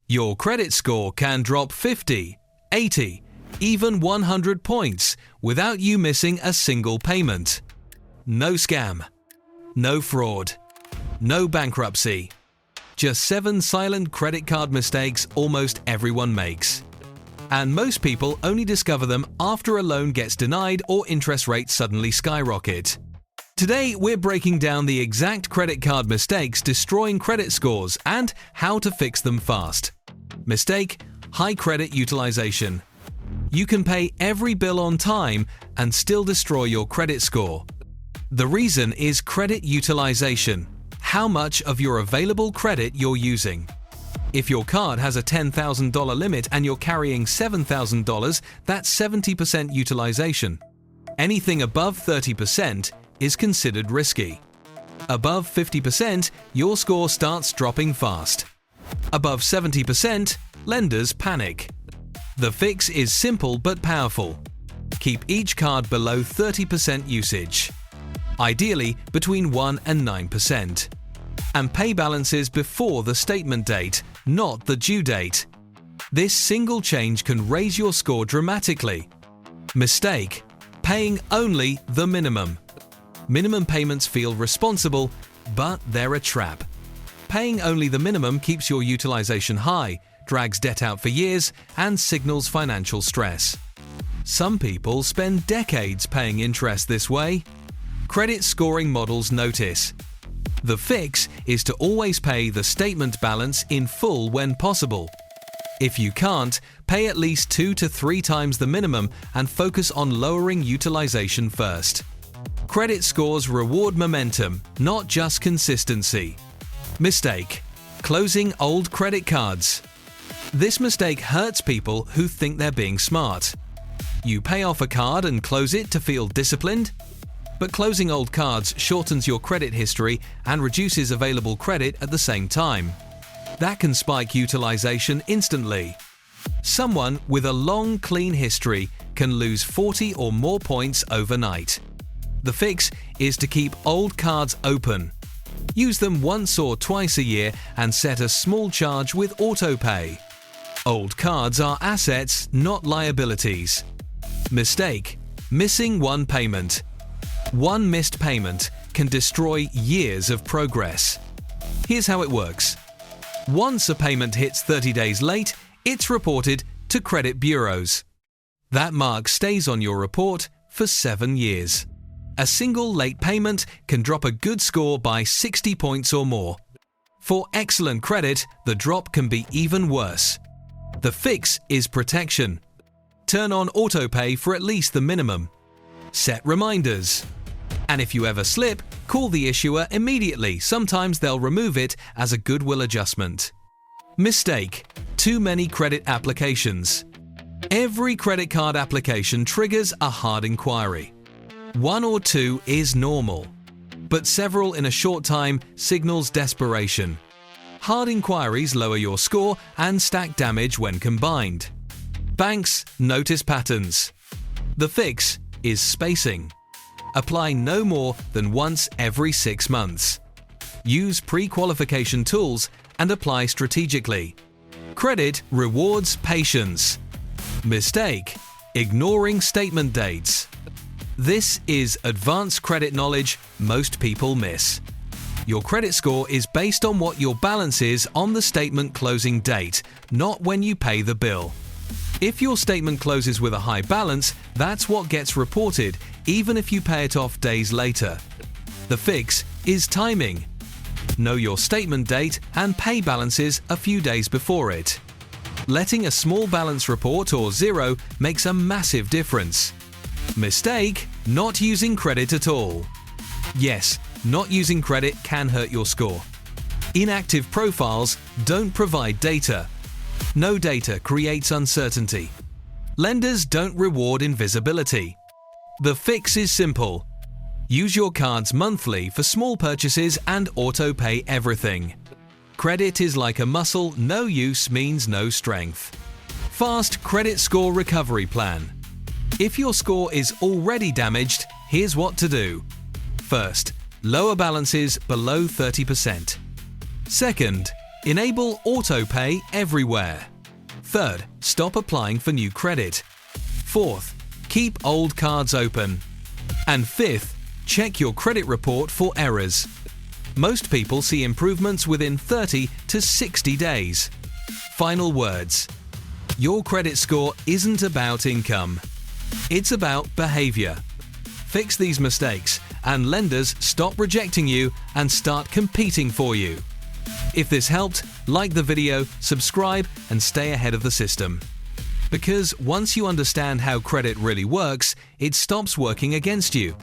Your credit score can drop 50, 80, even 100 points without you missing a single payment. No scam, no fraud, no bankruptcy. Just 7 silent credit card mistakes almost everyone makes. And most people only discover them after a loan gets denied or interest rates suddenly skyrocket. Today, we're breaking down the exact credit card mistakes destroying credit scores and how to fix them fast. Mistake: high credit utilization. You can pay every bill on time and still destroy your credit score. The reason is credit utilization, how much of your available credit you're using. If your card has a $10,000 limit and you're carrying $7,000, that's 70% utilization. Anything above 30% is considered risky. Above 50%, your score starts dropping fast. Above 70%, lenders panic. The fix is simple but powerful. Keep each card below 30% usage, ideally between 1 and 9%. And pay balances before the statement date, not the due date. This single change can raise your score dramatically. Mistake: paying only the minimum. Minimum payments feel responsible, but they're a trap. Paying only the minimum keeps your utilization high, drags debt out for years, and signals financial stress. Some people spend decades paying interest this way. Credit scoring models notice: the fix is to always pay the statement balance in full when possible. If you can't, pay at least 2 to 3 times the minimum and focus on lowering utilization first. Credit scores reward momentum, not just consistency. Mistake: closing old credit cards. This mistake hurts people who think they're being smart. You pay off a card and close it to feel disciplined? But closing old cards shortens your credit history and reduces available credit at the same time. That can spike utilization instantly. Someone with a long, clean history can lose 40 or more points overnight. The fix is to keep old cards open. Use them once or twice a year and set a small charge with autopay. Old cards are assets, not liabilities. Mistake: missing one payment. One missed payment can destroy years of progress. Here's how it works. Once a payment hits 30 days late, it's reported to credit bureaus. That mark stays on your report for 7 years. A single late payment can drop a good score by 60 points or more. For excellent credit, the drop can be even worse. The fix is protection. Turn on autopay for at least the minimum. Set reminders. And if you ever slip, call the issuer immediately. Sometimes they'll remove it as a goodwill adjustment. Mistake: too many credit applications. Every credit card application triggers a hard inquiry. 1 or 2 is normal, but several in a short time signals desperation. Hard inquiries lower your score and stack damage when combined. Banks notice patterns. The fix is spacing. Apply no more than once every 6 months. Use pre-qualification tools and apply strategically. Credit rewards patience. Mistake: ignoring statement dates. This is advanced credit knowledge most people miss. Your credit score is based on what your balance is on the statement closing date, not when you pay the bill. If your statement closes with a high balance, that's what gets reported, even if you pay it off days later. The fix is timing. Know your statement date and pay balances a few days before it. Letting a small balance report or zero makes a massive difference. Mistake: not using credit at all. Yes, not using credit can hurt your score. Inactive profiles don't provide data. No data creates uncertainty. Lenders don't reward invisibility. The fix is simple. Use your cards monthly for small purchases and auto-pay everything. Credit is like a muscle, no use means no strength. Fast credit score recovery plan. If your score is already damaged, here's what to do. First, lower balances below 30%. Second, Enable auto pay everywhere. Third, stop applying for new credit. Fourth, keep old cards open. And fifth, check your credit report for errors. Most people see improvements within 30 to 60 days. Final words. Your credit score isn't about income. It's about behavior. Fix these mistakes and lenders stop rejecting you and start competing for you. If this helped, like the video, subscribe, and stay ahead of the system. Because once you understand how credit really works, it stops working against you.